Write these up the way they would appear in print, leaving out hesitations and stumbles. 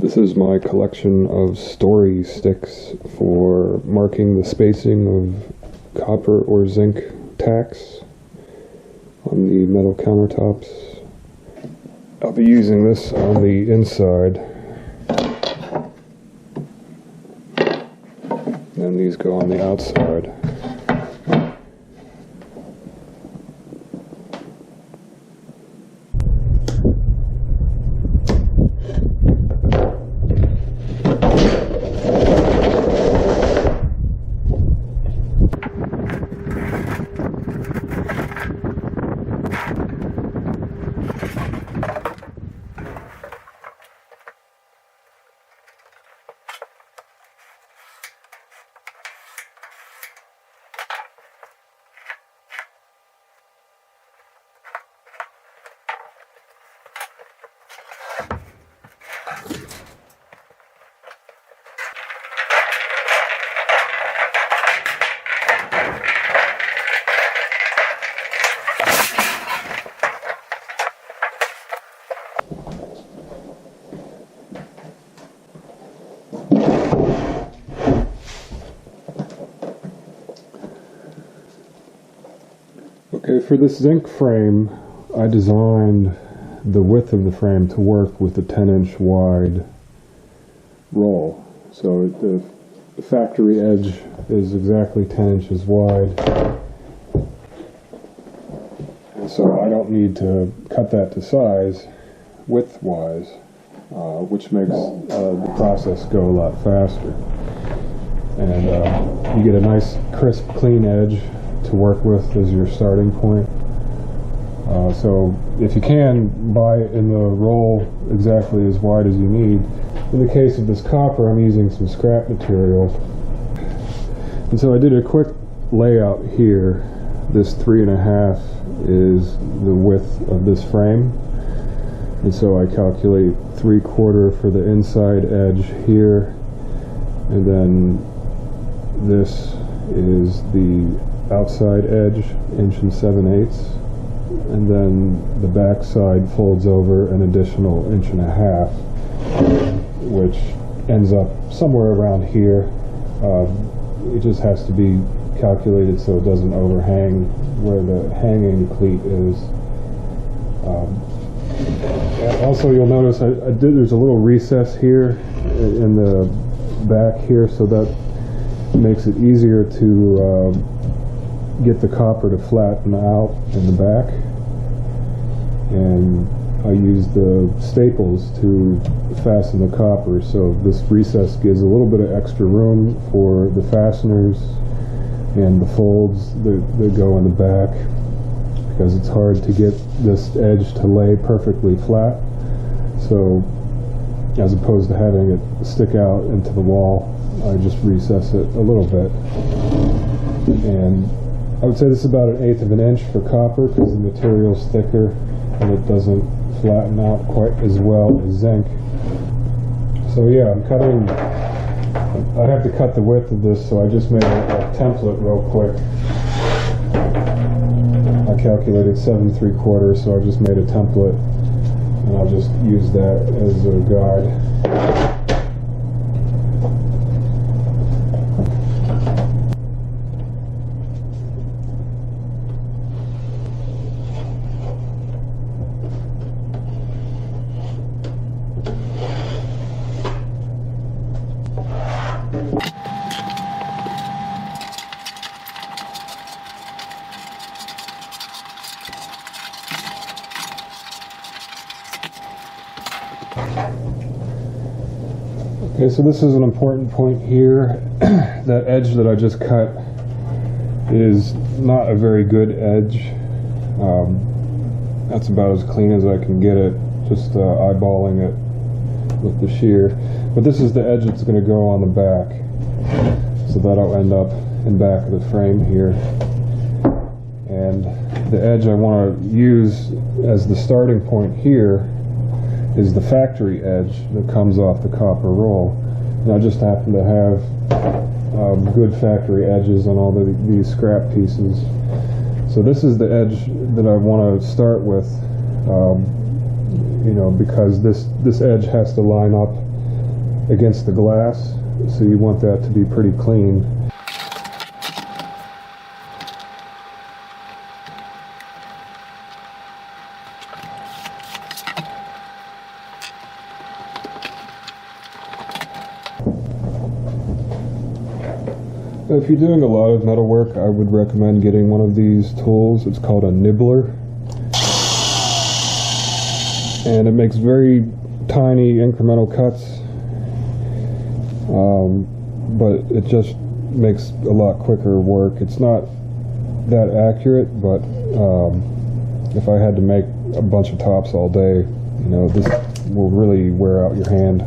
This is my collection of story sticks for marking the spacing of copper or zinc tacks on the metal countertops. I'll be using this on the inside, and these go on the outside. Okay, for this zinc frame, I designed the width of the frame to work with the 10-inch wide roll. So the factory edge is exactly 10 inches wide. And so I don't need to cut that to size width-wise, which makes the process go a lot faster. And you get a nice, crisp, clean edge to work with as your starting point. So if you can, buy it in the roll exactly as wide as you need. In the case of this copper, I'm using some scrap material. And so I did a quick layout here. This 3.5 is the width of this frame. And so I calculate 3/4 for the inside edge here. And then this is the outside edge, 1 7/8, and then the back side folds over an additional 1.5 inches, which ends up somewhere around here. It just has to be calculated so it doesn't overhang where the hanging cleat is. Also, you'll notice there's a little recess here in the back here, so that makes it easier to get the copper to flatten out in the back. And I use the staples to fasten the copper, so this recess gives a little bit of extra room for the fasteners and the folds that go in the back, because it's hard to get this edge to lay perfectly flat. So as opposed to having it stick out into the wall, I just recess it a little bit. And I would say this is about 1/8 of an inch for copper, because the material's thicker and it doesn't flatten out quite as well as zinc. So yeah, I have to cut the width of this, so I just made a template real quick. I calculated 7 3/4, so I just made a template, and I'll just use that as a guide. Okay, so this is an important point here. That edge that I just cut is not a very good edge. That's about as clean as I can get it, just eyeballing it with the shear. But this is the edge that's going to go on the back, so that'll end up in back of the frame here. And the edge I want to use as the starting point here is the factory edge that comes off the copper roll. And I just happen to have good factory edges on all these scrap pieces. So this is the edge that I want to start with, you know, because this edge has to line up against the glass, so you want that to be pretty clean. If you're doing a lot of metal work, I would recommend getting one of these tools. It's called a nibbler. And it makes very tiny incremental cuts, but it just makes a lot quicker work. It's not that accurate, but if I had to make a bunch of tops all day, you know, this will really wear out your hand.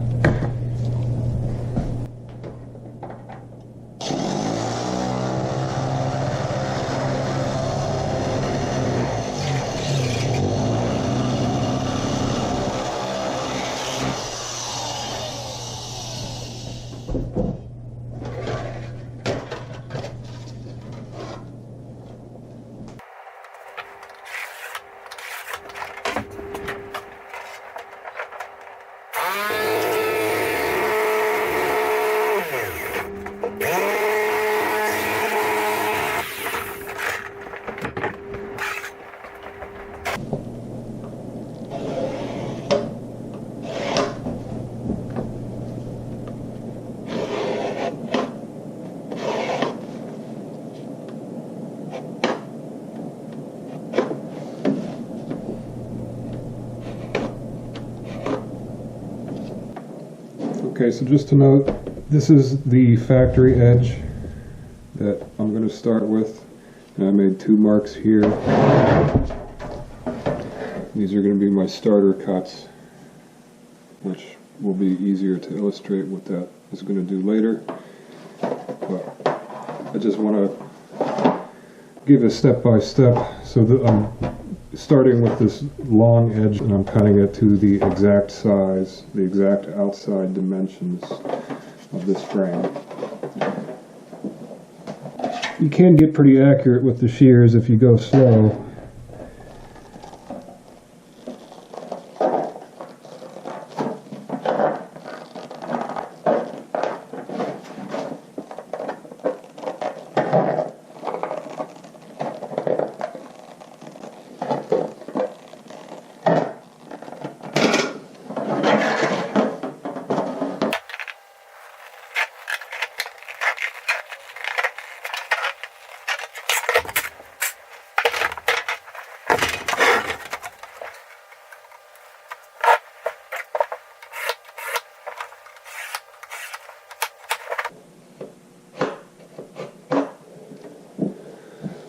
Okay, so just to note, this is the factory edge that I'm going to start with. And I made 2 marks here. These are going to be my starter cuts, which will be easier to illustrate what that is going to do later. But I just want to give a step-by-step so that I'm starting with this long edge and I'm cutting it to the exact size, the exact outside dimensions of this frame. You can get pretty accurate with the shears if you go slow.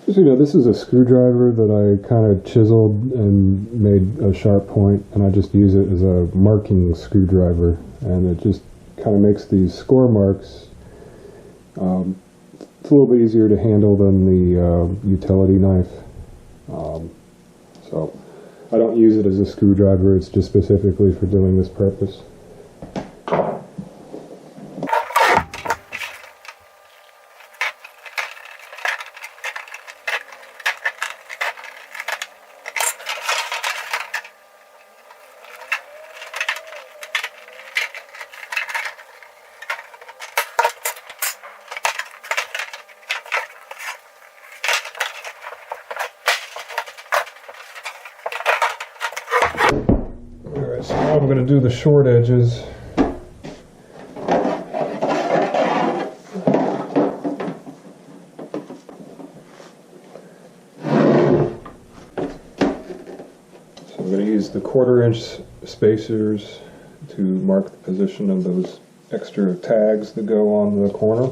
So, you know, this is a screwdriver that I kind of chiseled and made a sharp point, and I just use it as a marking screwdriver, and it just kind of makes these score marks. It's a little bit easier to handle than the utility knife. So I don't use it as a screwdriver, it's just specifically for doing this purpose. Alright, so now I'm going to do the short edges. So I'm going to use the 1/4 inch spacers to mark the position of those extra tags that go on the corner.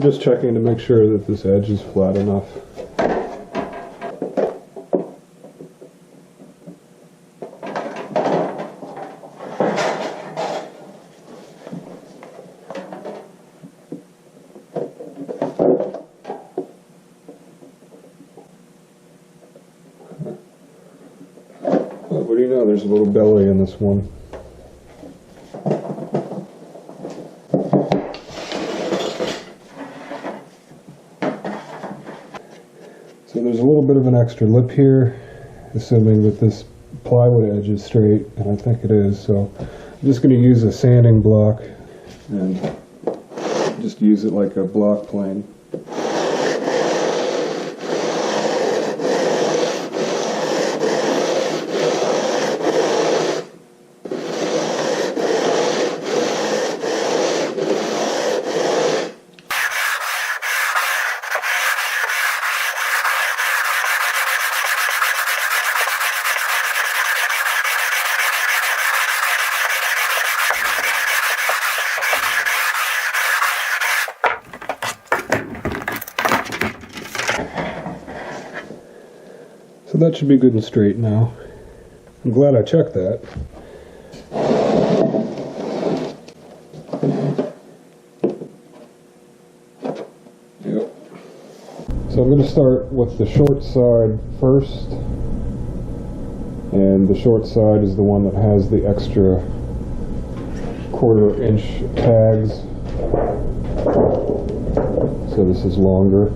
just checking to make sure that this edge is flat enough. What do you know, there's a little belly in this one. So there's a little bit of an extra lip here, assuming that this plywood edge is straight, and I think it is. So I'm just going to use a sanding block and just use it like a block plane. So that should be good and straight now. I'm glad I checked that. Yep. So I'm going to start with the short side first. And the short side is the one that has the extra 1/4 inch tags. So this is longer.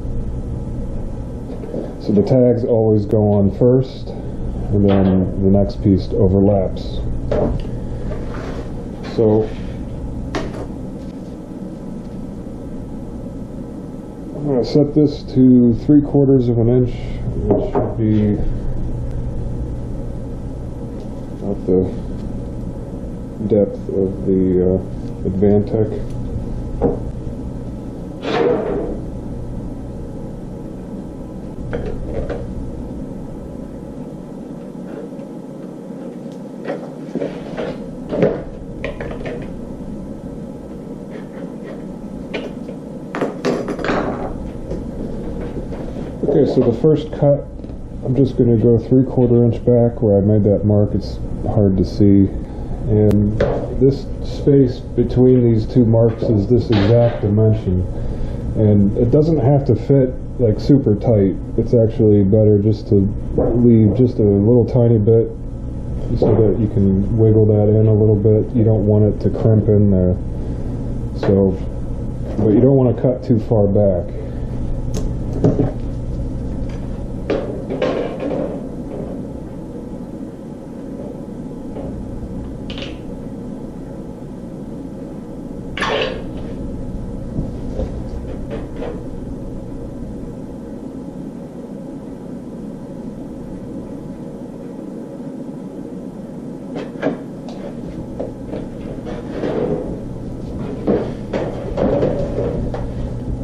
So the tags always go on first, and then the next piece overlaps. So I'm going to set this to 3/4 of an inch, which should be about the depth of the Advantech. Okay, so the first cut, I'm just going to go 3/4 inch back where I made that mark. It's hard to see. And this space between these two marks is this exact dimension. And it doesn't have to fit like super tight. It's actually better just to leave just a little tiny bit so that you can wiggle that in a little bit. You don't want it to crimp in there. So, but you don't want to cut too far back.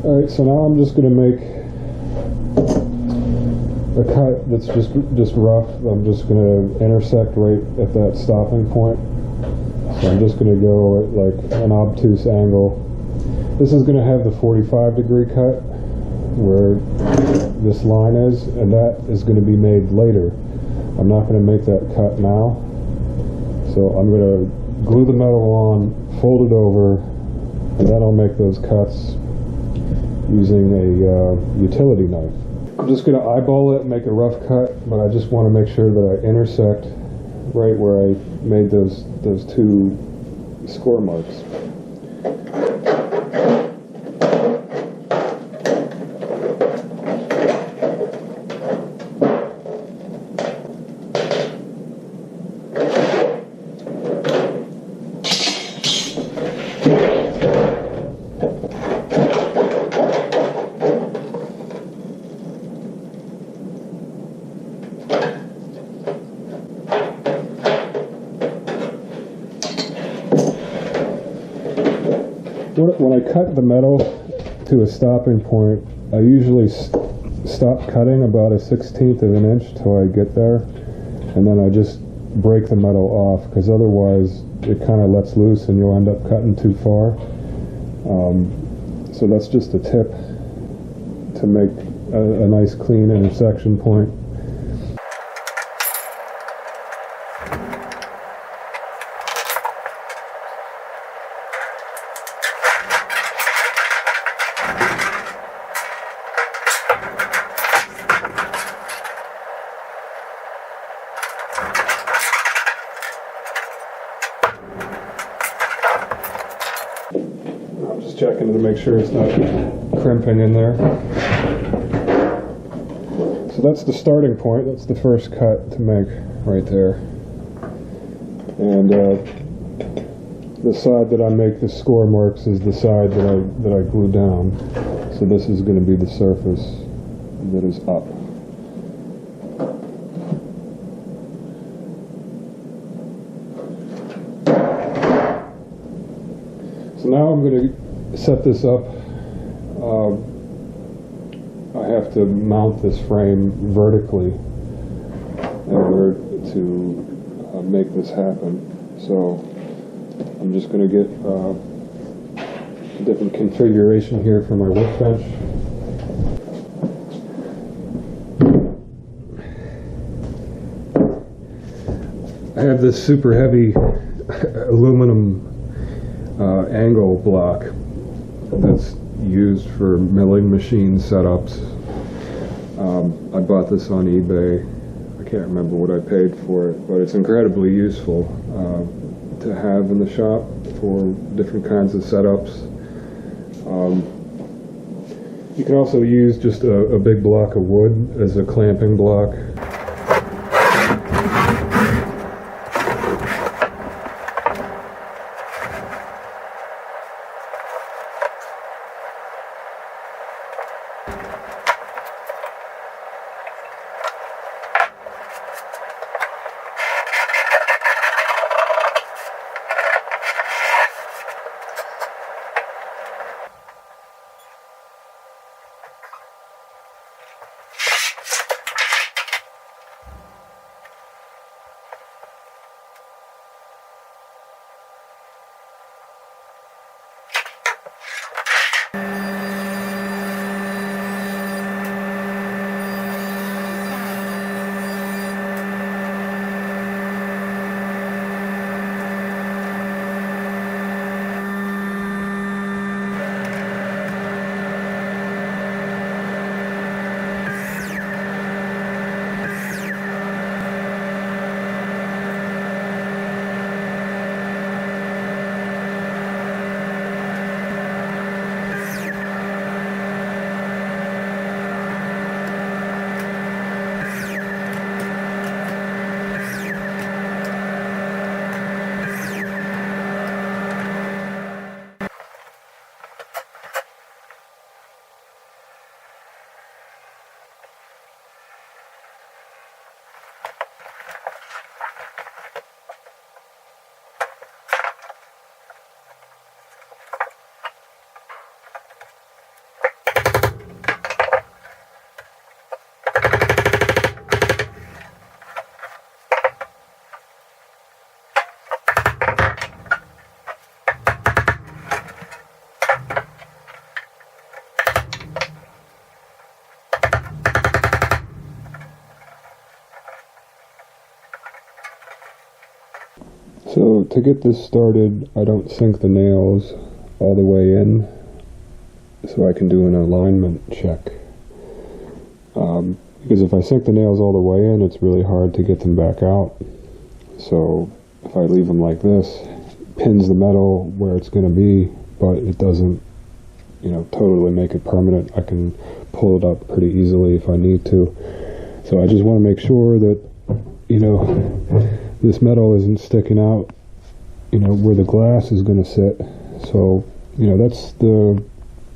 Alright, so now I'm just going to make a cut that's just rough. I'm just going to intersect right at that stopping point. So I'm just going to go at like an obtuse angle. This is going to have the 45-degree cut where this line is, and that is going to be made later. I'm not going to make that cut now. So I'm going to glue the metal on, fold it over, and then I'll make those cuts using a utility knife. I'm just going to eyeball it and make a rough cut, but I just want to make sure that I intersect right where I made those two score marks. When I cut the metal to a stopping point, I usually stop cutting about a 1/16 of an inch till I get there, and then I just break the metal off, because otherwise it kind of lets loose and you'll end up cutting too far. So that's just a tip to make a nice clean intersection point. I'm just checking to make sure it's not crimping in there. So that's the starting point. That's the first cut to make right there. And the side that I make the score marks is the side that I glue down. So this is going to be the surface that is up. So now I'm going to set this up. I have to mount this frame vertically in order to make this happen. So I'm just going to get a different configuration here for my workbench. I have this super heavy aluminum angle block that's used for milling machine setups. I bought this on eBay. I can't remember what I paid for it, but it's incredibly useful to have in the shop for different kinds of setups. You can also use just a big block of wood as a clamping block. So to get this started, I don't sink the nails all the way in, so I can do an alignment check. Because if I sink the nails all the way in, it's really hard to get them back out. So if I leave them like this, it pins the metal where it's going to be, but it doesn't, totally make it permanent. I can pull it up pretty easily if I need to. So I just want to make sure that, this metal isn't sticking out, where the glass is going to sit. So, that's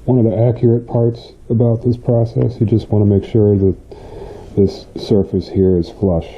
one of the accurate parts about this process. You just want to make sure that this surface here is flush.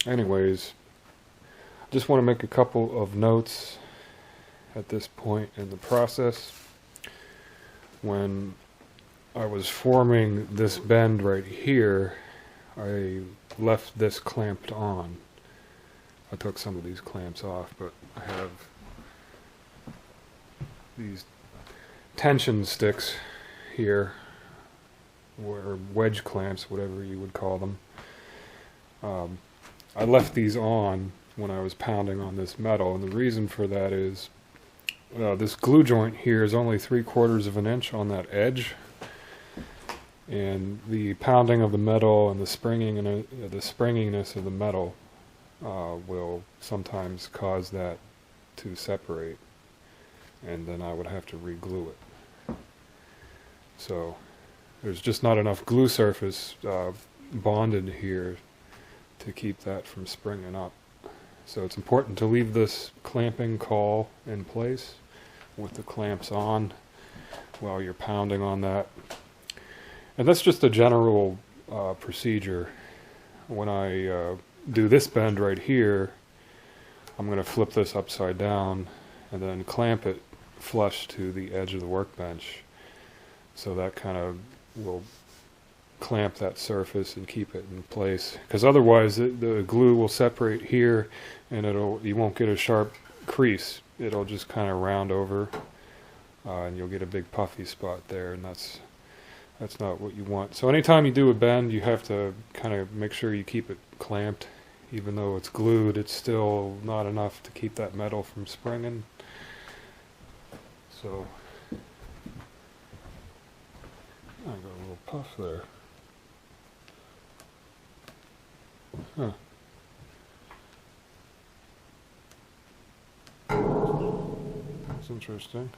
anyways, just want to make a couple of notes at this point in the process. When I was forming this bend right here, I left this clamped on. I took some of these clamps off, but I have these tension sticks here, or wedge clamps, whatever you would call them. I left these on when I was pounding on this metal, and the reason for that is this glue joint here is only 3/4 of an inch on that edge, and the pounding of the metal and the springiness of the metal will sometimes cause that to separate, and then I would have to re-glue it. So there's just not enough glue surface bonded here to keep that from springing up. So it's important to leave this clamping caul in place with the clamps on while you're pounding on that. And that's just a general procedure. When I do this bend right here, I'm going to flip this upside down and then clamp it flush to the edge of the workbench. So that kind of will clamp that surface and keep it in place. Because otherwise the glue will separate here and you won't get a sharp crease. It'll just kind of round over and you'll get a big puffy spot there, and that's not what you want. So anytime you do a bend, you have to kind of make sure you keep it clamped. Even though it's glued, it's still not enough to keep that metal from springing. So I got a little puff there. Huh. That's interesting.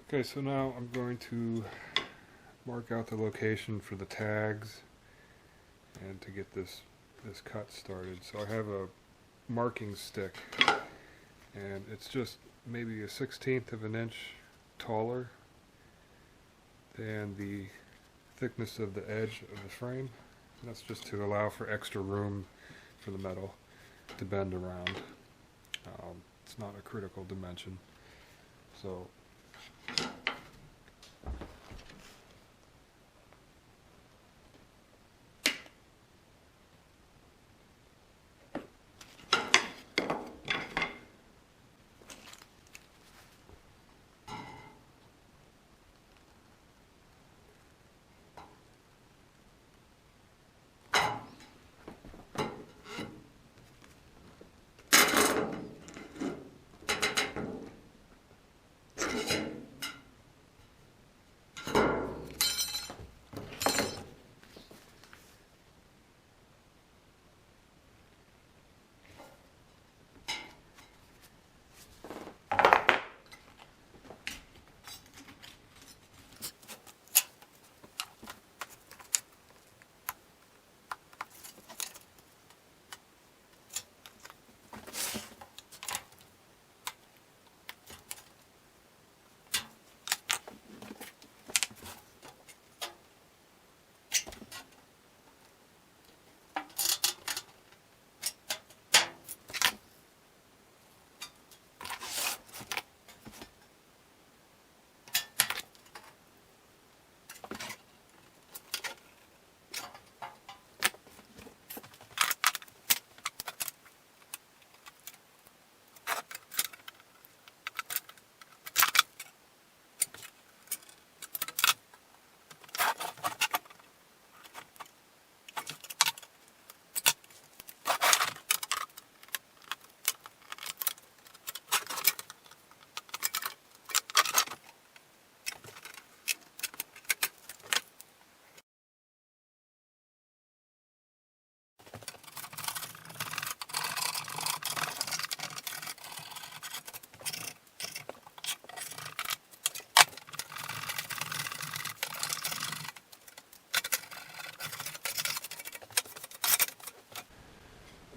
Okay, so now I'm going to mark out the location for the tags and to get this cut started. So I have a marking stick, and it's just maybe a 1/16 of an inch taller than the thickness of the edge of the frame. And that's just to allow for extra room for the metal to bend around. It's not a critical dimension. So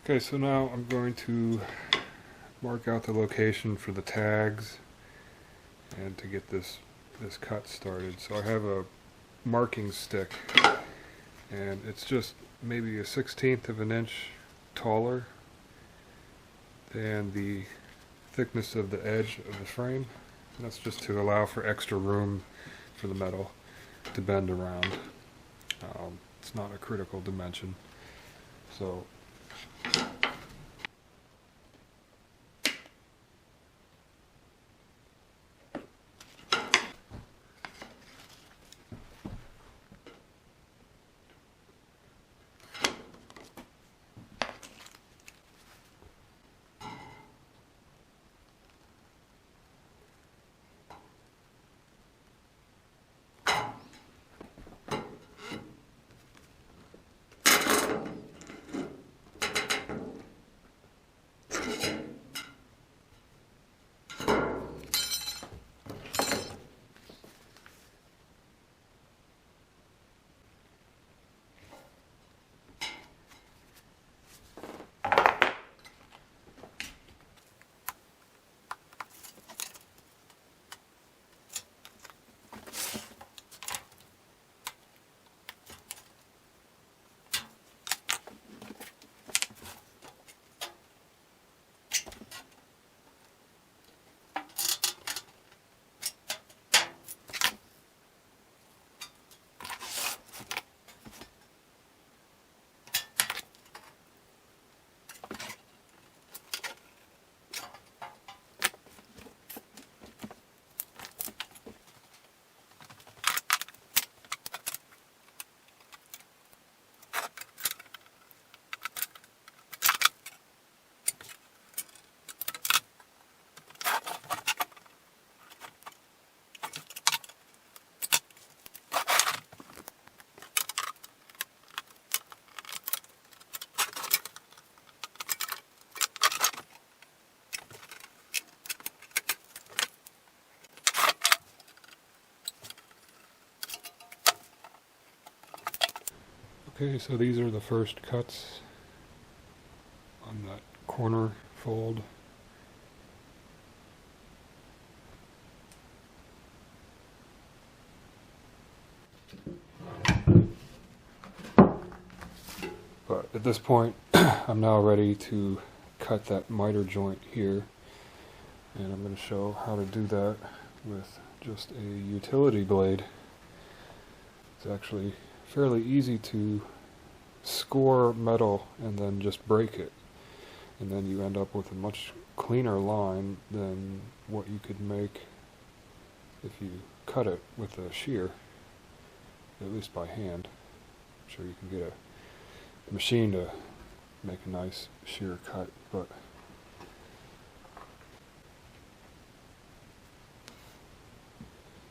Okay, so now I'm going to mark out the location for the tags and to get this cut started. So I have a marking stick, and it's just maybe a 1/16 of an inch taller than the thickness of the edge of the frame. And that's just to allow for extra room for the metal to bend around. It's not a critical dimension. So okay, so these are the first cuts on that corner fold. But at this point, I'm now ready to cut that miter joint here, and I'm going to show how to do that with just a utility blade. It's actually fairly easy to score metal and then just break it, and then you end up with a much cleaner line than what you could make if you cut it with a shear, at least by hand. I'm sure you can get a machine to make a nice shear cut, but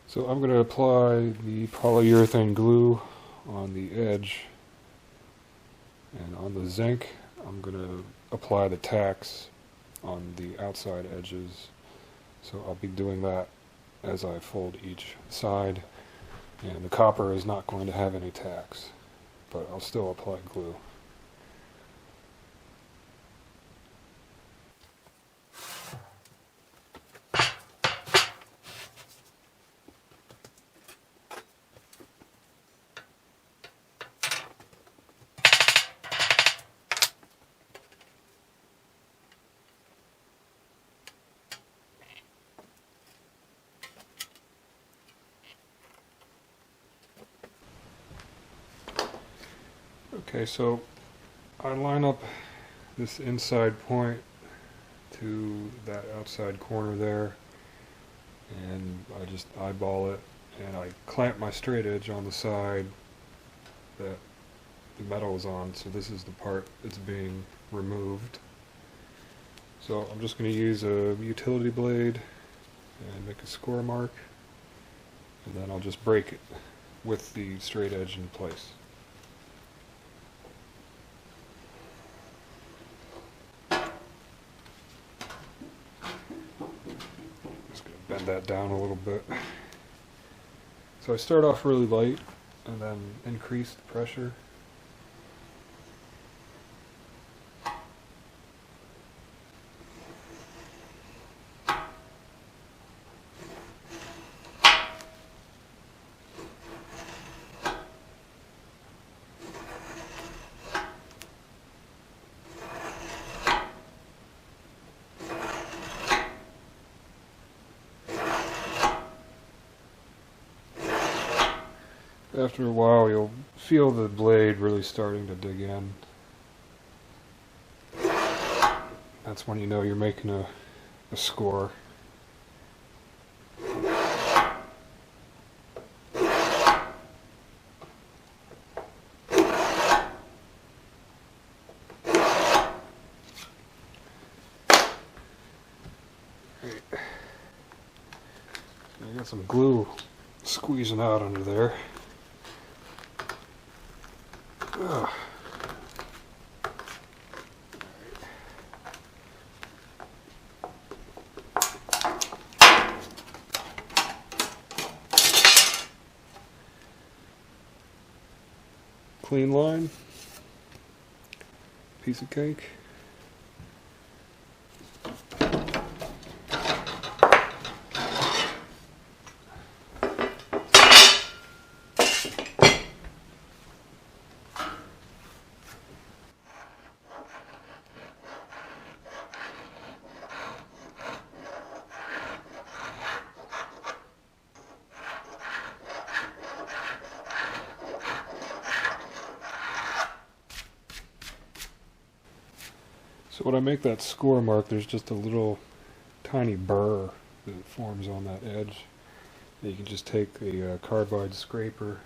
so I'm going to apply the polyurethane glue on the edge, and on the zinc I'm going to apply the tacks on the outside edges. So I'll be doing that as I fold each side, and the copper is not going to have any tacks, but I'll still apply glue. Okay, so I line up this inside point to that outside corner there, and I just eyeball it, and I clamp my straight edge on the side that the metal is on, so this is the part that's being removed. So I'm just going to use a utility blade and make a score mark, and then I'll just break it with the straight edge in place. Bend that down a little bit. So I start off really light and then increase the pressure. after a while you'll feel the blade really starting to dig in. That's when you know you're making a score. I got some glue squeezing out under there. Ugh. Clean line, piece of cake. So when I make that score mark, there's just a little tiny burr that forms on that edge. You can just take the carbide scraper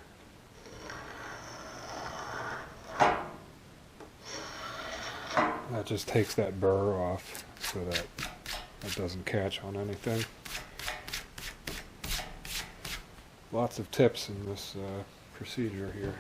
that just takes that burr off so that it doesn't catch on anything. Lots of tips in this procedure here.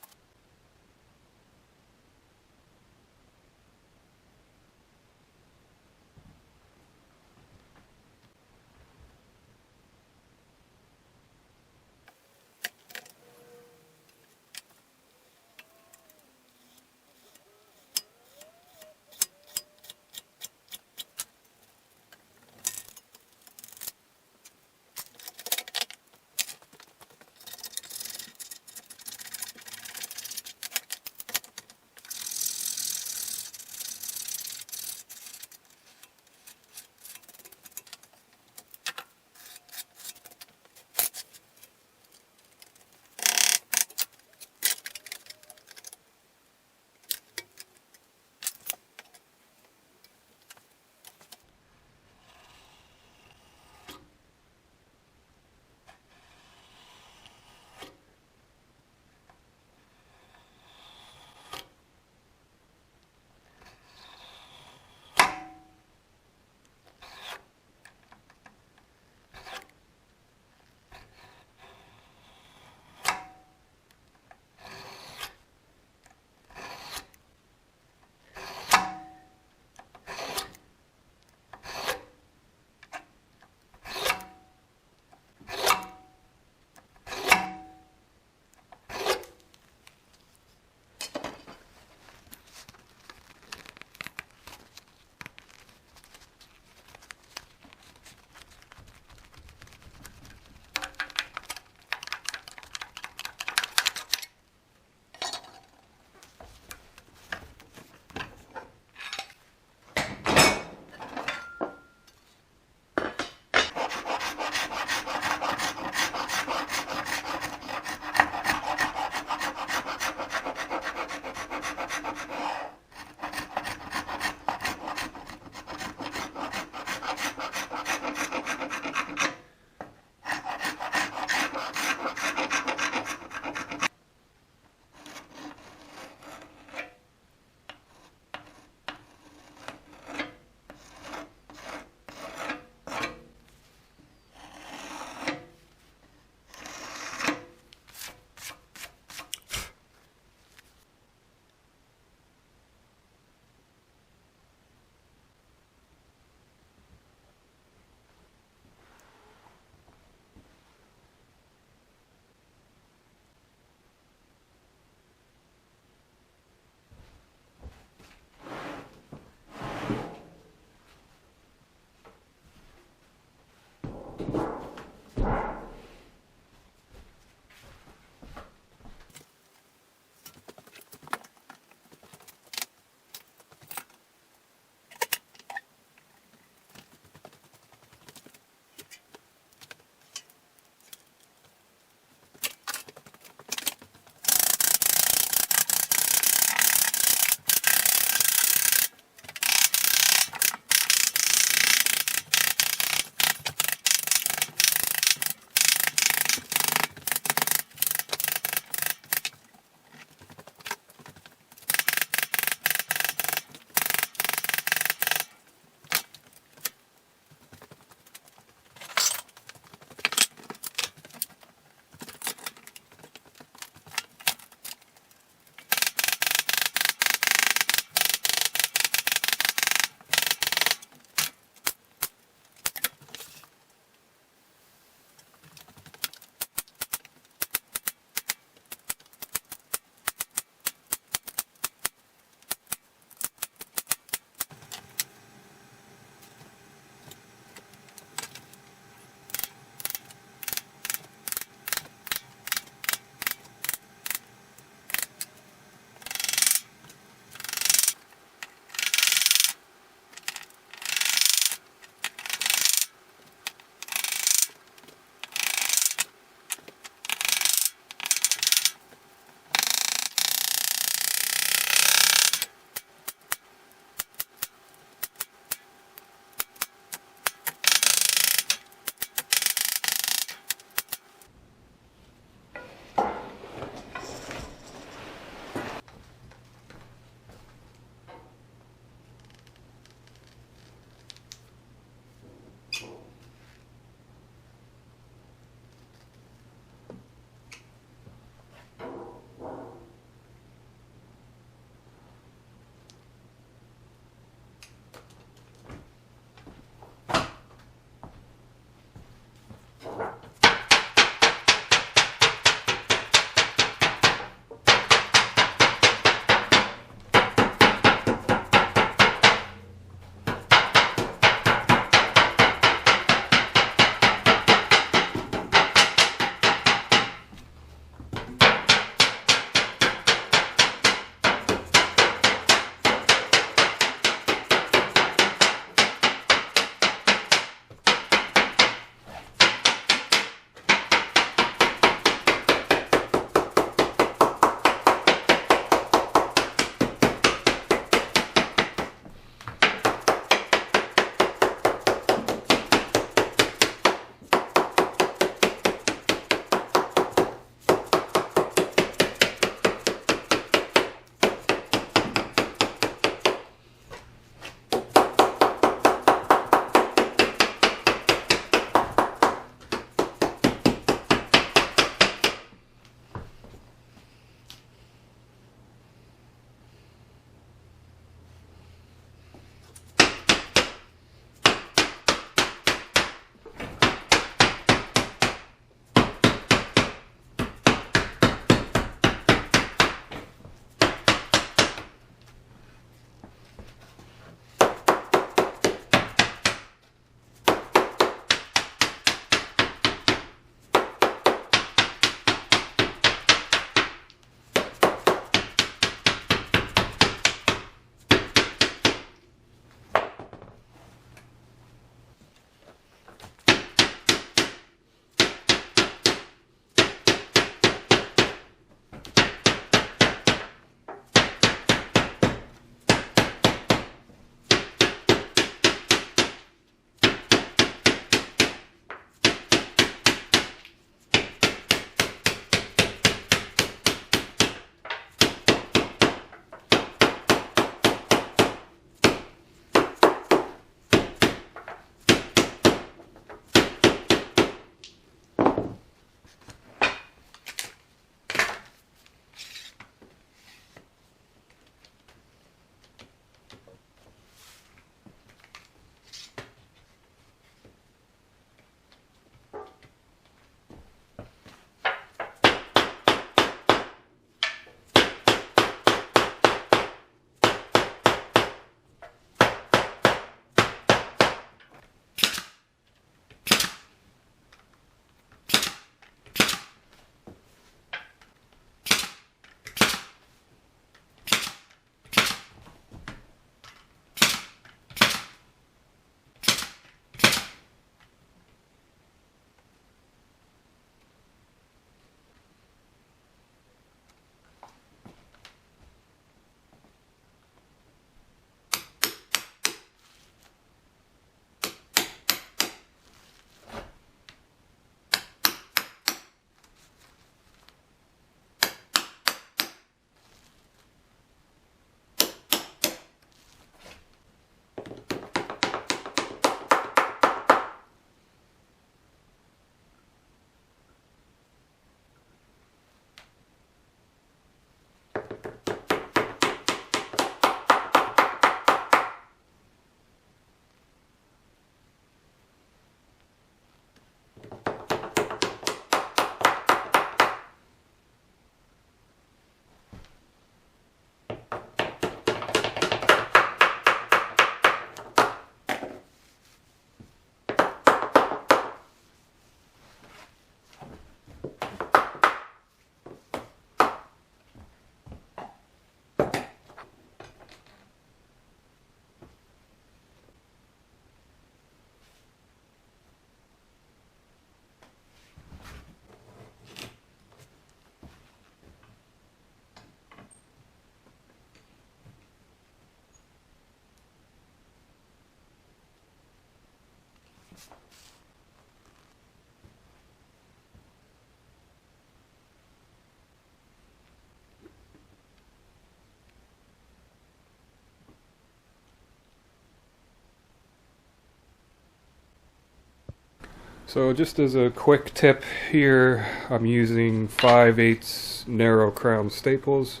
So just as a quick tip here, I'm using 5/8 narrow crown staples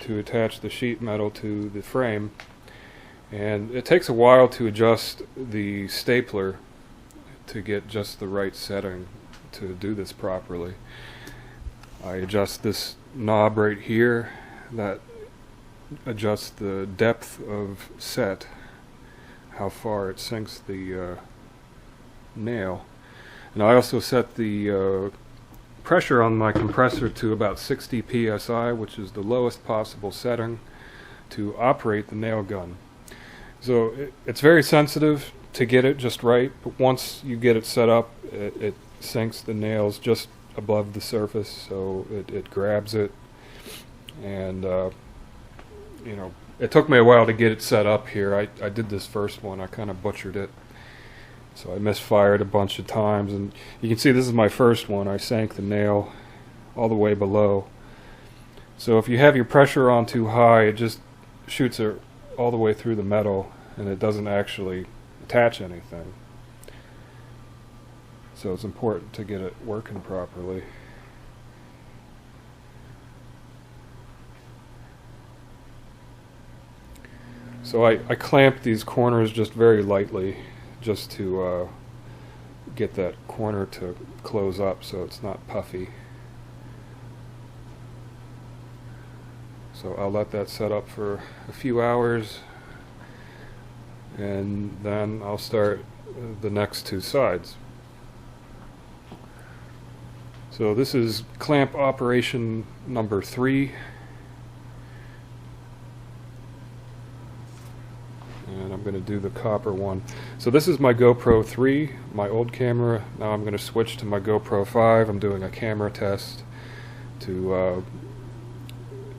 to attach the sheet metal to the frame. And it takes a while to adjust the stapler to get just the right setting to do this properly. I adjust this knob right here that adjusts the depth of set, how far it sinks the nail. And I also set the pressure on my compressor to about 60 psi, which is the lowest possible setting to operate the nail gun. So it's very sensitive to get it just right, but once you get it set up, it sinks the nails just above the surface, so it grabs it. And you know, it took me a while to get it set up here. I did this first one, I kind of butchered it. So I misfired a bunch of times, and you can see this is my first one. I sank the nail all the way below. So if you have your pressure on too high, it just shoots it all the way through the metal, and it doesn't actually attach anything. So it's important to get it working properly. So I clamped these corners just very lightly, just to get that corner to close up so it's not puffy. So I'll let that set up for a few hours, and then I'll start the next two sides. So this is clamp operation number 3. And I'm going to do the copper one. So this is my GoPro 3, my old camera. Now I'm going to switch to my GoPro 5. I'm doing a camera test to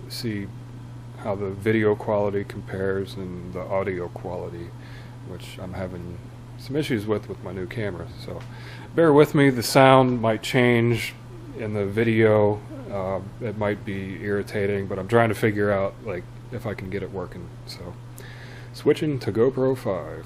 see how the video quality compares and the audio quality, which I'm having some issues with my new camera. So bear with me, the sound might change in the video. It might be irritating, but I'm trying to figure out like if I can get it working. So switching to GoPro 5.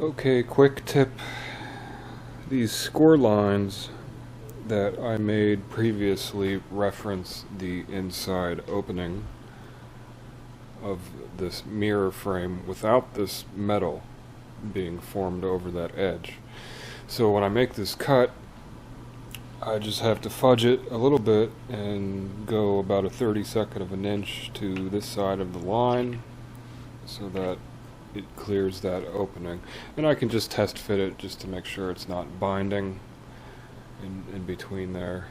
Okay, quick tip. These score lines that I made previously reference the inside opening of this mirror frame without this metal being formed over that edge. So when I make this cut, I just have to fudge it a little bit and go about a 32nd of an inch to this side of the line so that it clears that opening. And I can just test fit it just to make sure it's not binding in between there.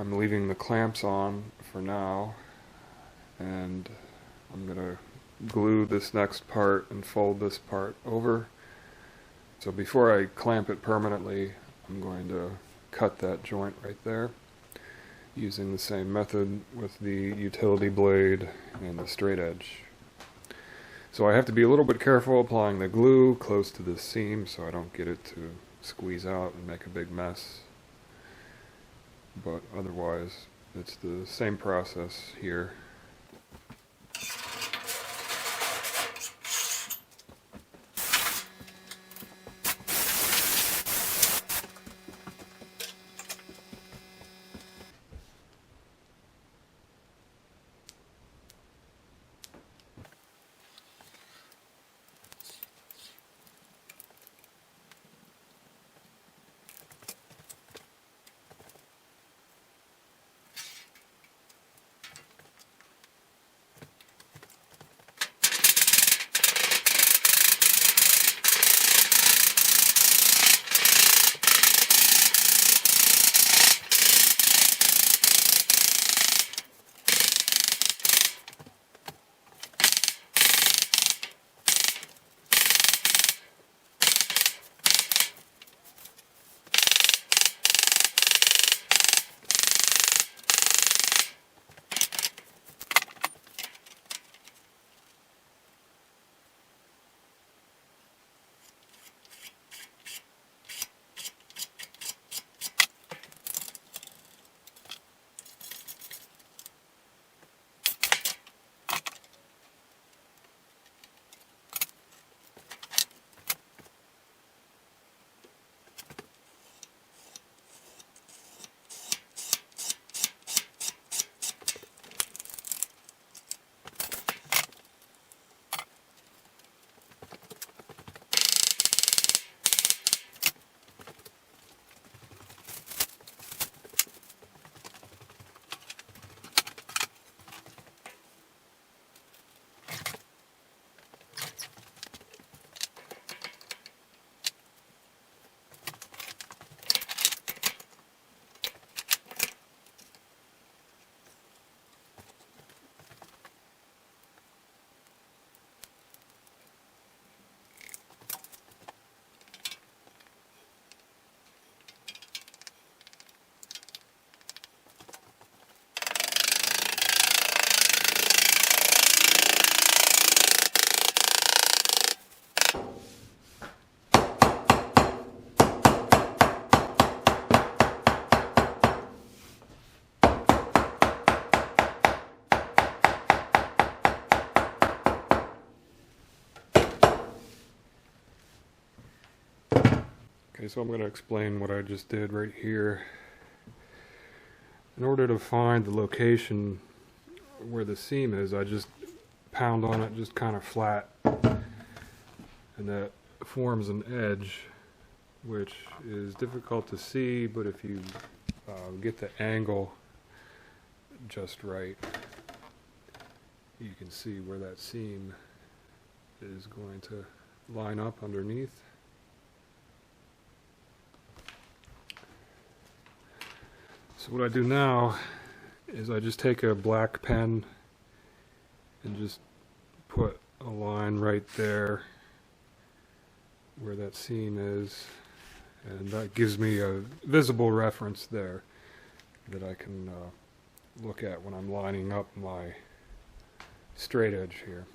I'm leaving the clamps on for now, and I'm going to glue this next part and fold this part over. So before I clamp it permanently, I'm going to cut that joint right there, using the same method with the utility blade and the straight edge. So I have to be a little bit careful applying the glue close to this seam so I don't get it to squeeze out and make a big mess. But otherwise, it's the same process here. Okay, so I'm going to explain what I just did right here. In order to find the location where the seam is, I just pound on it just kind of flat, and that forms an edge, which is difficult to see, but if you get the angle just right, you can see where that seam is going to line up underneath. So what I do now is I just take a black pen and just put a line right there where that seam is, and that gives me a visible reference there that I can look at when I'm lining up my straight edge here.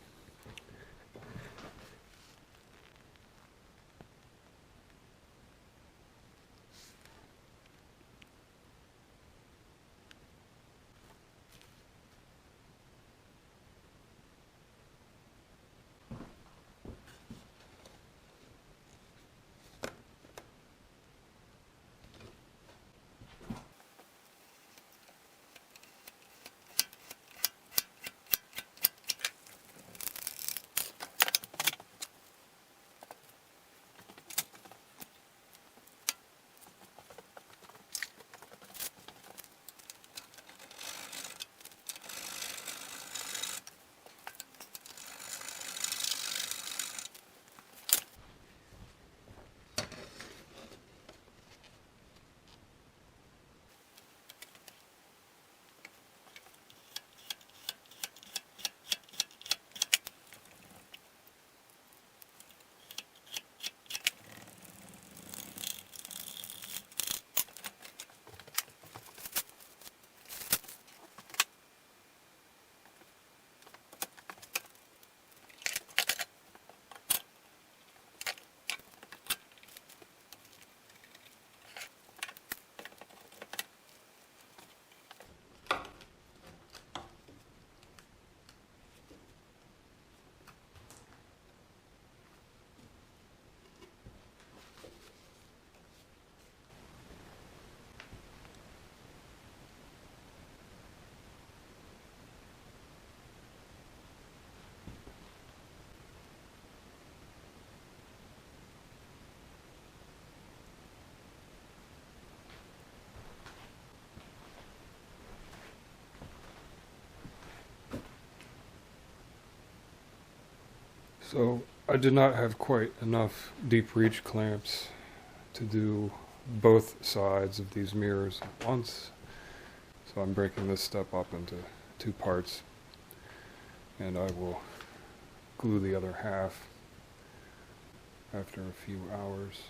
So I did not have quite enough deep reach clamps to do both sides of these mirrors at once. So I'm breaking this step up into 2 parts, and I will glue the other half after a few hours.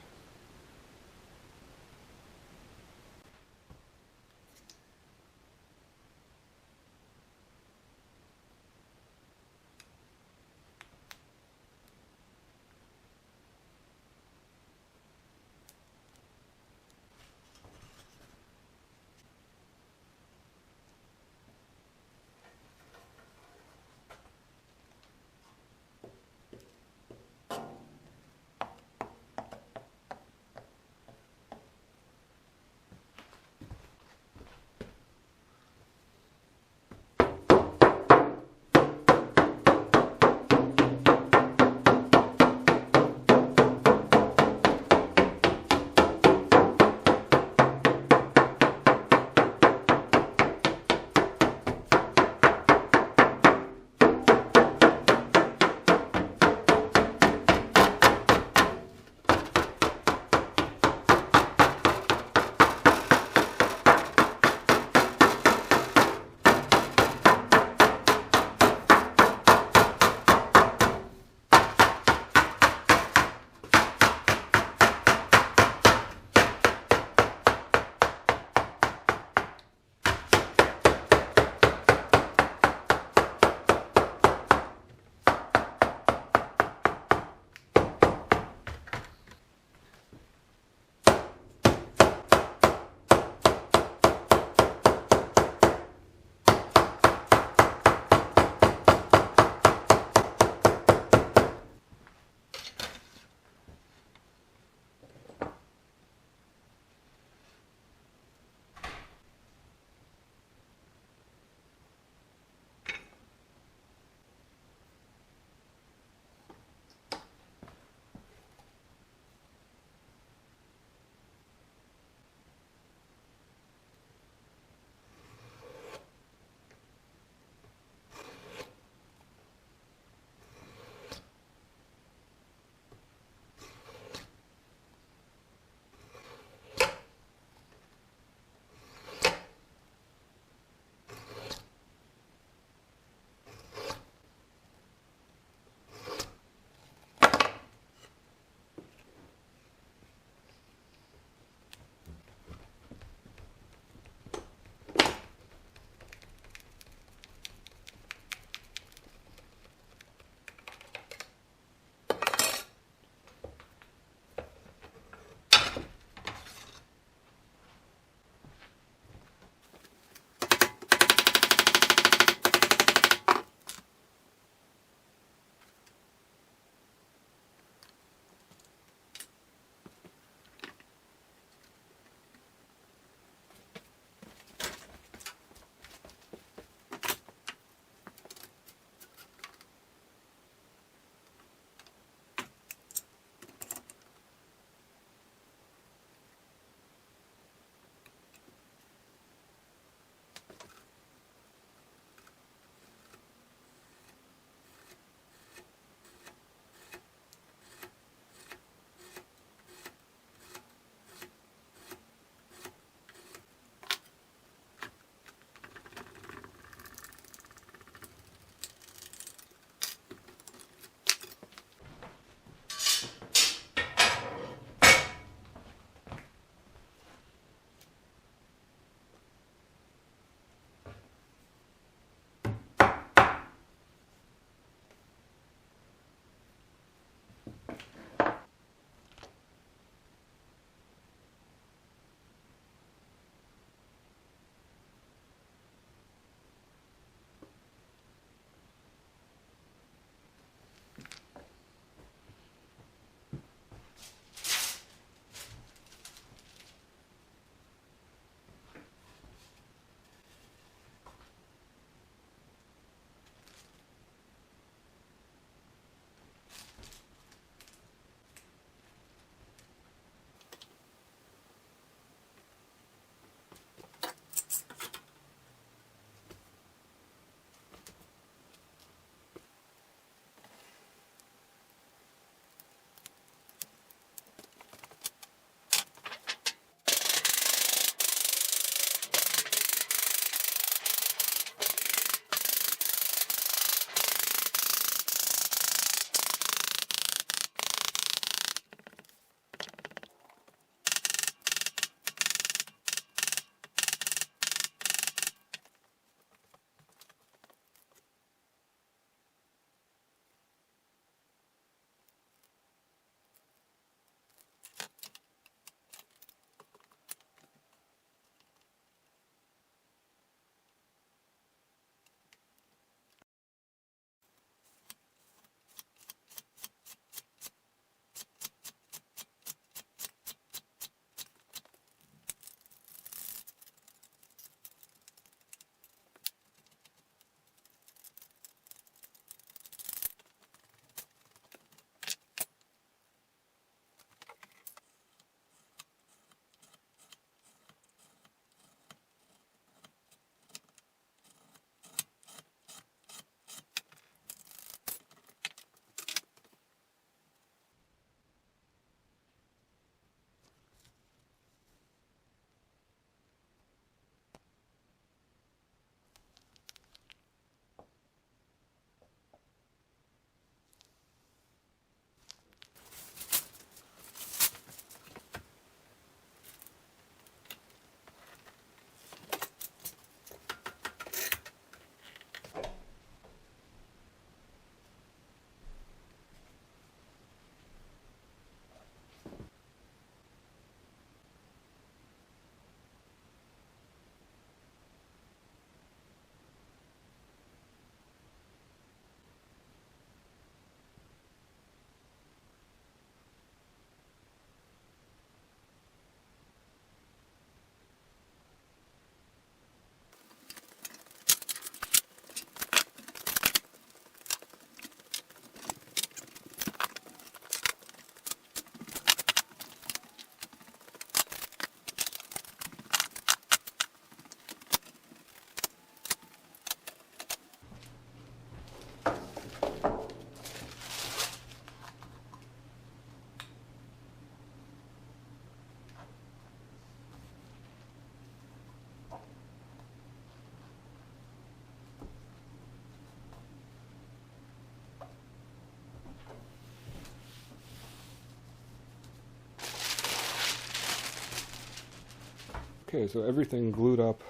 Okay, so everything glued up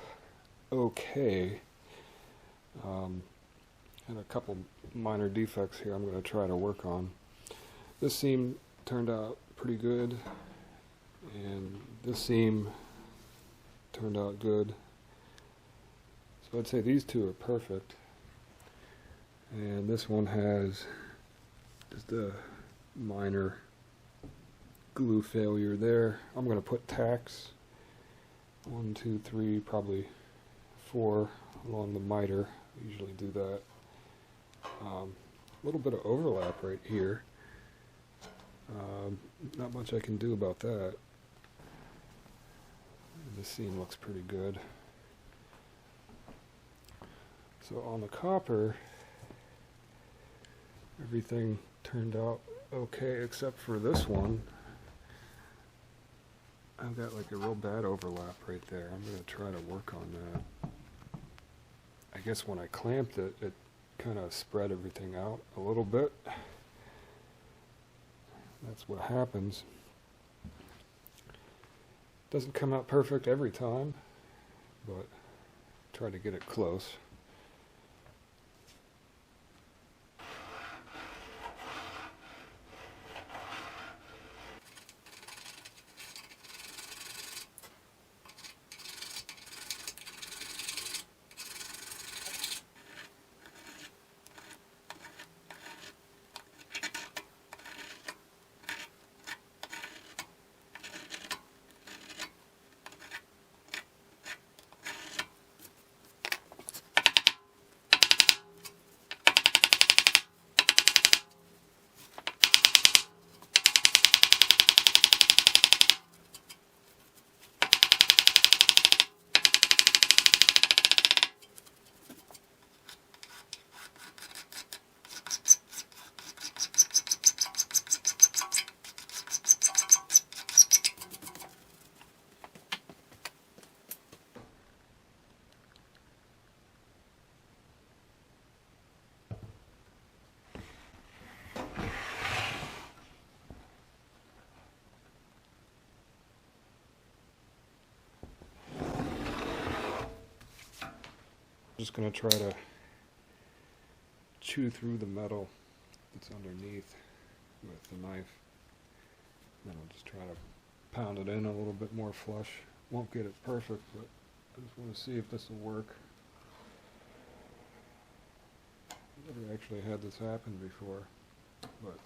okay. And a couple minor defects here I'm going to try to work on. This seam turned out pretty good, and this seam turned out good. So I'd say these two are perfect. And this one has just a minor glue failure there. I'm going to put tacks, 1, 2, 3, probably 4 along the miter. I usually do that. A little bit of overlap right here. Not much I can do about that. This seam looks pretty good. So on the copper, everything turned out okay except for this one. I've got like a real bad overlap right there. I'm going to try to work on that. I guess when I clamped it, it kind of spread everything out a little bit. That's what happens. Doesn't come out perfect every time, but try to get it close. Just going to try to chew through the metal that's underneath with the knife. Then I'll just try to pound it in a little bit more flush. Won't get it perfect, but I just want to see if this will work. I've never actually had this happen before, but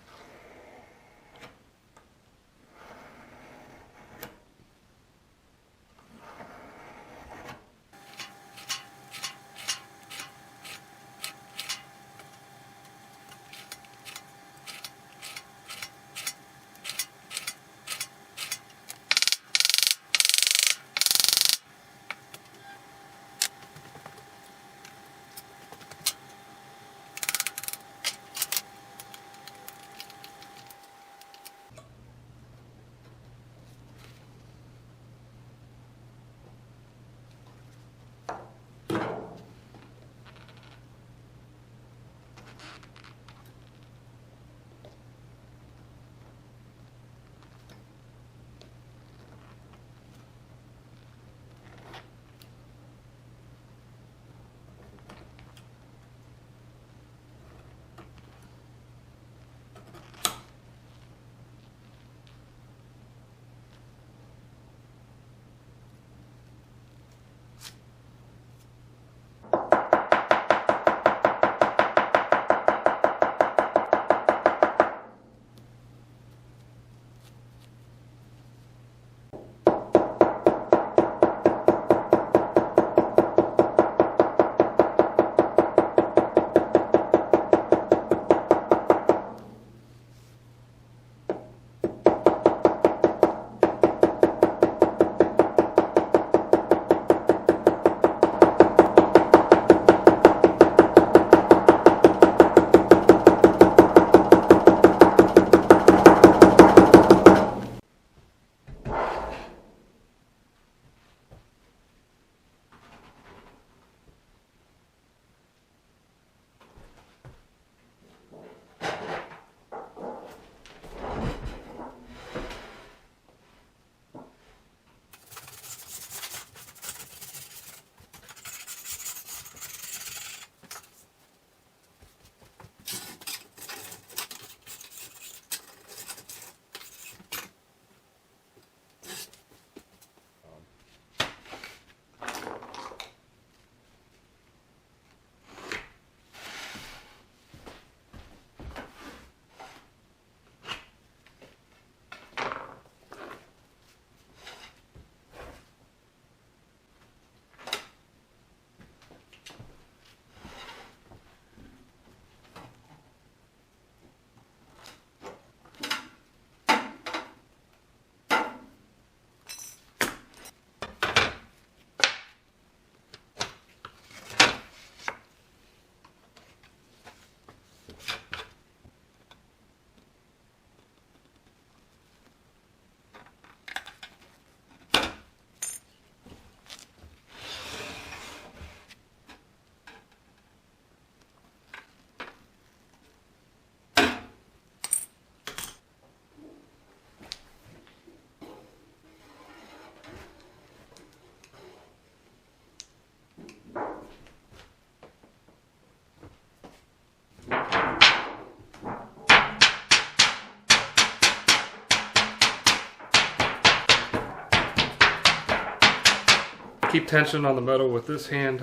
keep tension on the metal with this hand,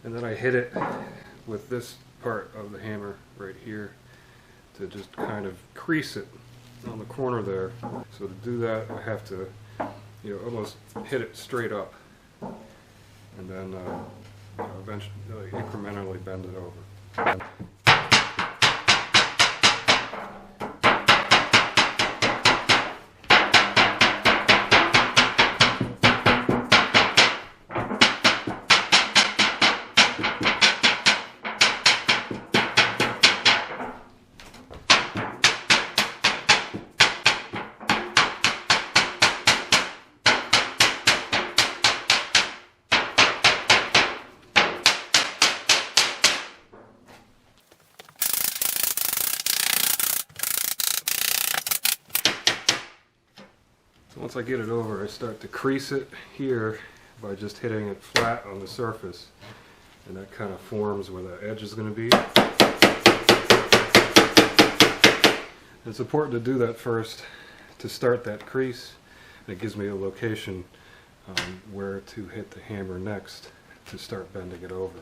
and then I hit it with this part of the hammer right here to just kind of crease it on the corner there. So to do that, I have to, almost hit it straight up, and then eventually incrementally bend it over. Once I get it over, I start to crease it here by just hitting it flat on the surface, and that kind of forms where the edge is going to be. It's important to do that first to start that crease, and it gives me a location where to hit the hammer next to start bending it over.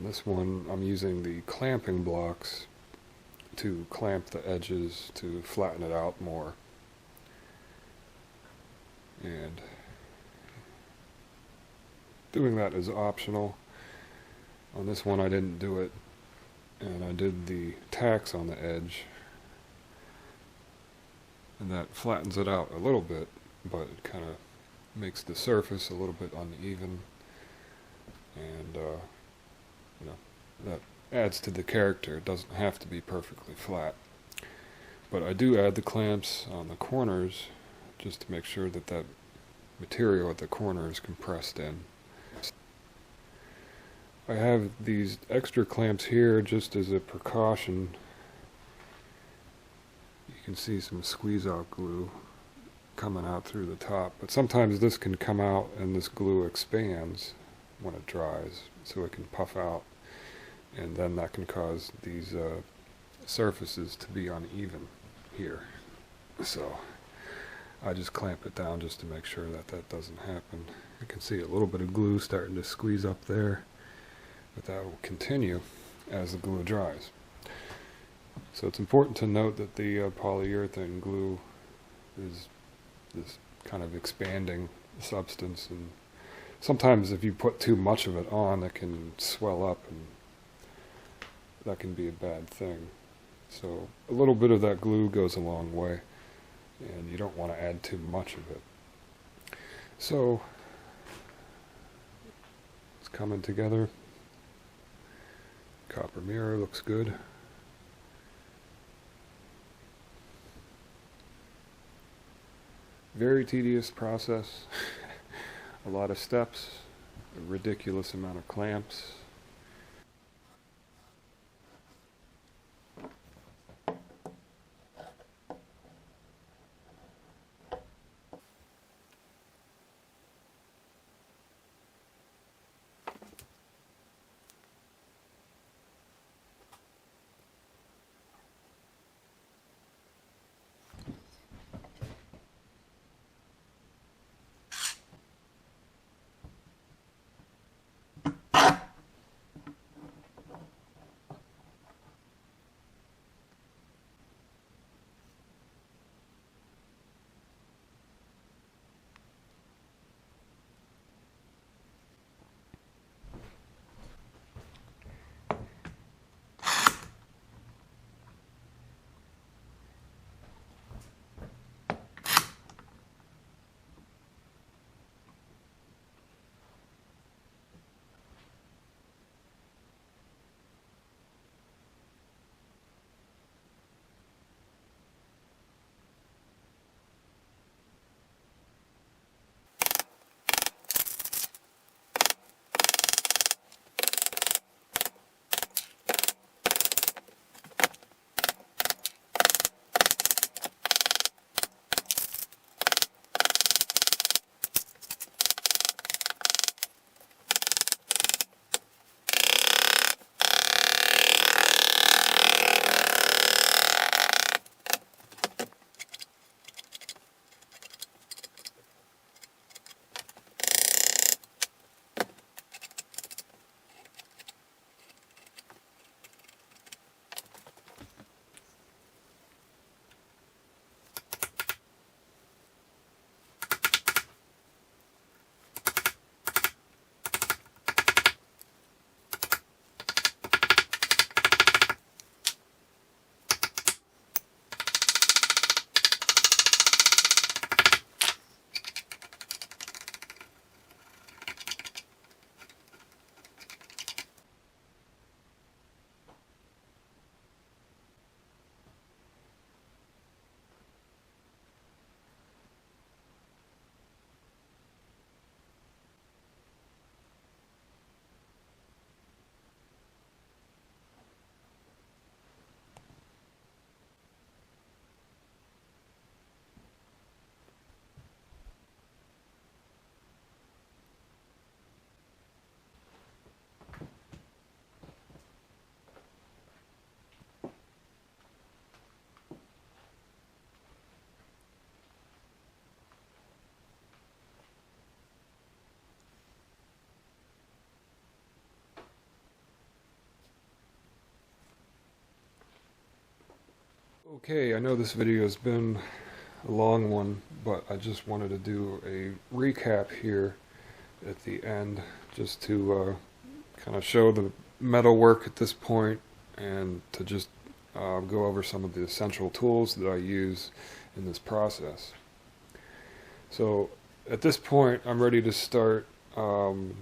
On this one, I'm using the clamping blocks to clamp the edges to flatten it out more. And doing that is optional. On this one I didn't do it, and I did the tacks on the edge, and that flattens it out a little bit, but it kind of makes the surface a little bit uneven, and that adds to the character. It doesn't have to be perfectly flat. But I do add the clamps on the corners just to make sure that that material at the corner is compressed in. I have these extra clamps here just as a precaution. You can see some squeeze out glue coming out through the top, but sometimes this can come out and this glue expands when it dries, so it can puff out, and then that can cause these surfaces to be uneven here. So I just clamp it down just to make sure that that doesn't happen. You can see a little bit of glue starting to squeeze up there, but that will continue as the glue dries. So it's important to note that the polyurethane glue is this kind of expanding substance, and sometimes if you put too much of it on, it can swell up, and that can be a bad thing. So a little bit of that glue goes a long way, and you don't want to add too much of it. So it's coming together. Copper mirror looks good. Very tedious process. A lot of steps, a ridiculous amount of clamps. Okay, I know this video has been a long one, but I just wanted to do a recap here at the end just to kind of show the metal work at this point and to just go over some of the essential tools that I use in this process. So at this point I'm ready to start prepping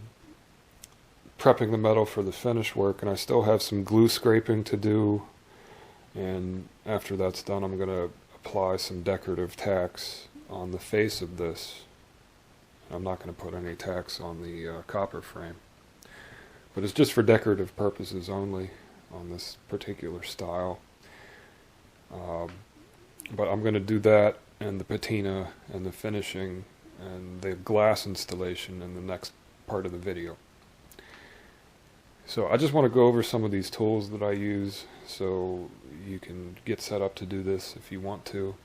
the metal for the finish work, and I still have some glue scraping to do, and after that's done I'm going to apply some decorative tacks on the face of this. I'm not going to put any tacks on the copper frame, but it's just for decorative purposes only on this particular style. But I'm going to do that and the patina and the finishing and the glass installation in the next part of the video. So I just want to go over some of these tools that I use so you can get set up to do this if you want to.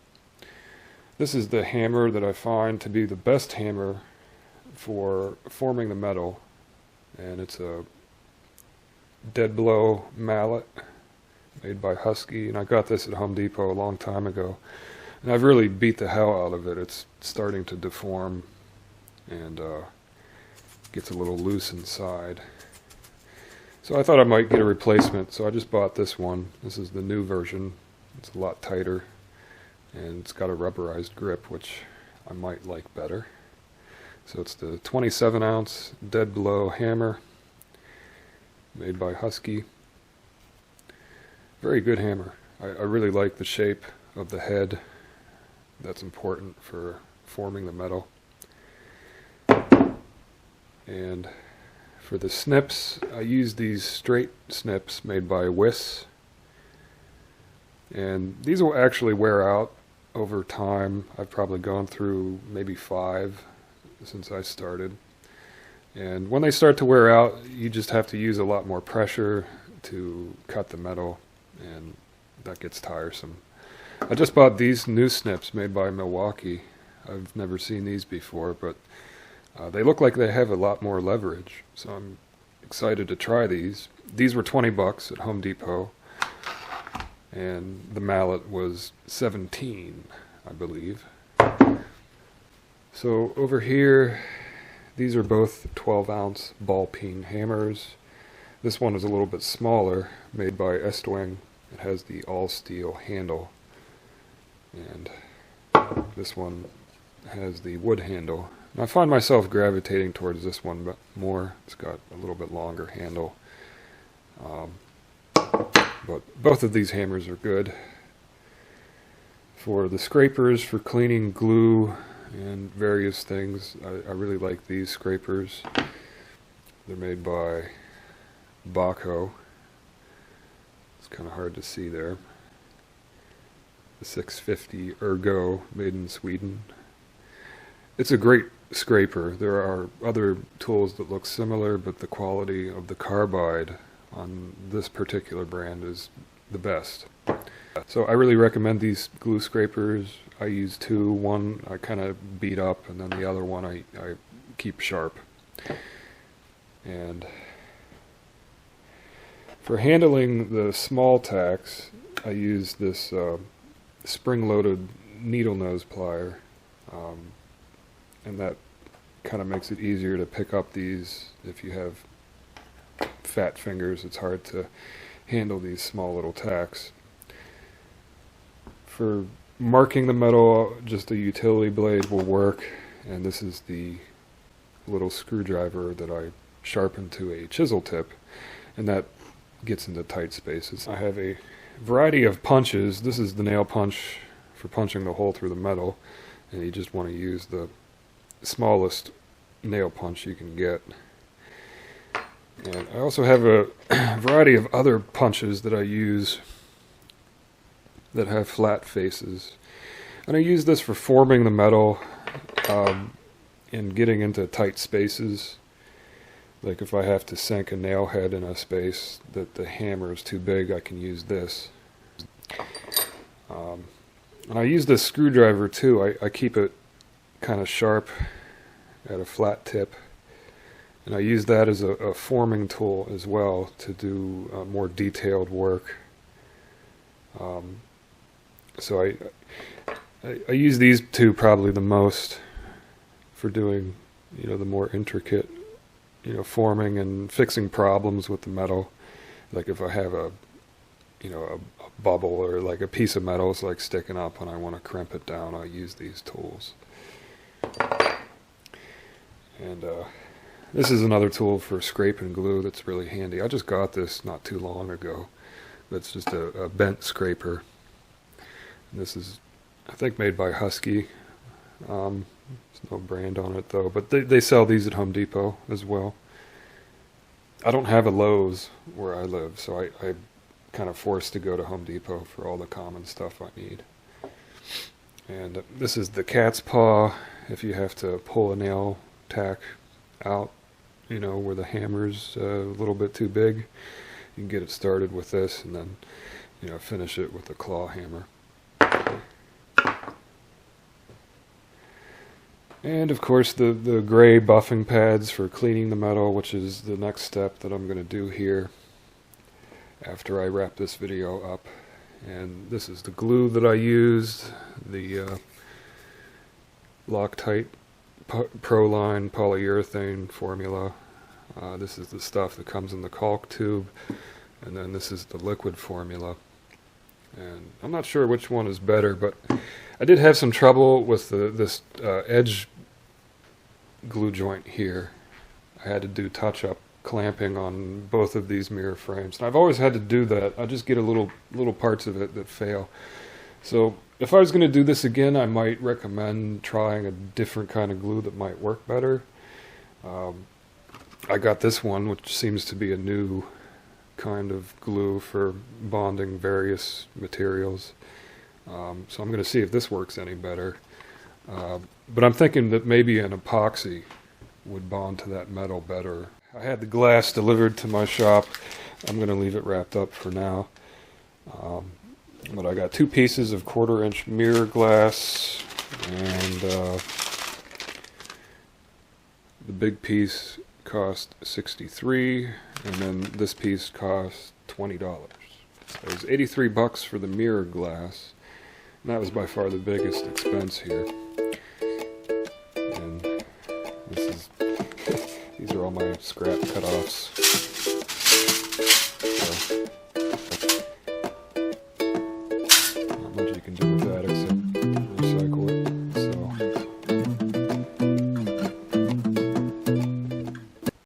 This is the hammer that I find to be the best hammer for forming the metal, and it's a dead blow mallet made by Husky, and I got this at Home Depot a long time ago, and I've really beat the hell out of it. It's starting to deform and gets a little loose inside. So I thought I might get a replacement, so I just bought this one. This is the new version. It's a lot tighter, and it's got a rubberized grip, which I might like better. So it's the 27 ounce dead blow hammer made by Husky. Very good hammer. I really like the shape of the head. That's important for forming the metal. And for the snips, I use these straight snips made by Wiss. And these will actually wear out over time. I've probably gone through maybe 5 since I started. And when they start to wear out, you just have to use a lot more pressure to cut the metal, and that gets tiresome. I just bought these new snips made by Milwaukee. I've never seen these before, but they look like they have a lot more leverage, so I'm excited to try these. These were $20 at Home Depot, and the mallet was $17, I believe. So over here, these are both 12 ounce ball peen hammers. This one is a little bit smaller, made by Estwing. It has the all steel handle, and this one has the wood handle. And I find myself gravitating towards this one more. It's got a little bit longer handle. But both of these hammers are good. For the scrapers, for cleaning glue and various things, I really like these scrapers. They're made by Baco. It's kind of hard to see there. The 650 Ergo, made in Sweden. It's a great scraper. There are other tools that look similar, but the quality of the carbide on this particular brand is the best. So I really recommend these glue scrapers. I use 2. One I kind of beat up, and then the other one I keep sharp. And for handling the small tacks, I use this spring-loaded needle nose plier, and that kind of makes it easier to pick up these. If you have fat fingers, it's hard to handle these small little tacks. For marking the metal, just a utility blade will work, and this is the little screwdriver that I sharpen to a chisel tip, and that gets into tight spaces. I have a variety of punches. This is the nail punch for punching the hole through the metal, and you just want to use the smallest nail punch you can get. And I also have a variety of other punches that I use that have flat faces, and I use this for forming the metal and getting into tight spaces. Like if I have to sink a nail head in a space that the hammer is too big, I can use this. And I use this screwdriver too. I keep it kind of sharp at a flat tip, and I use that as a forming tool as well to do more detailed work. So I use these two probably the most for doing, you know, the more intricate, you know, forming and fixing problems with the metal. Like if I have a, you know, a bubble or like a piece of metal is like sticking up and I want to crimp it down, I use these tools. And this is another tool for scraping glue that's really handy. I just got this not too long ago. It's just a bent scraper. And this is, I think, made by Husky. There's no brand on it though, but they sell these at Home Depot as well. I don't have a Lowe's where I live, so I kind of forced to go to Home Depot for all the common stuff I need. And this is the cat's paw. If you have to pull a nail tack out, you know, where the hammer's a little bit too big, you can get it started with this and then, you know, finish it with a claw hammer. And of course the gray buffing pads for cleaning the metal, which is the next step that I'm going to do here after I wrap this video up. And this is the glue that I used, the Loctite Proline polyurethane formula. This is the stuff that comes in the caulk tube, and then this is the liquid formula. And I'm not sure which one is better, but I did have some trouble with this edge glue joint here. I had to do touch-up clamping on both of these mirror frames. And I've always had to do that. I just get little parts of it that fail. So if I was going to do this again, I might recommend trying a different kind of glue that might work better. I got this one, which seems to be a new kind of glue for bonding various materials. So I'm going to see if this works any better. But I'm thinking that maybe an epoxy would bond to that metal better. I had the glass delivered to my shop. I'm going to leave it wrapped up for now. But I got 2 pieces of 1/4-inch mirror glass, and the big piece cost $63, and then this piece cost $20. So it was $83 for the mirror glass, and that was by far the biggest expense here. And this is these are all my scrap cutoffs. So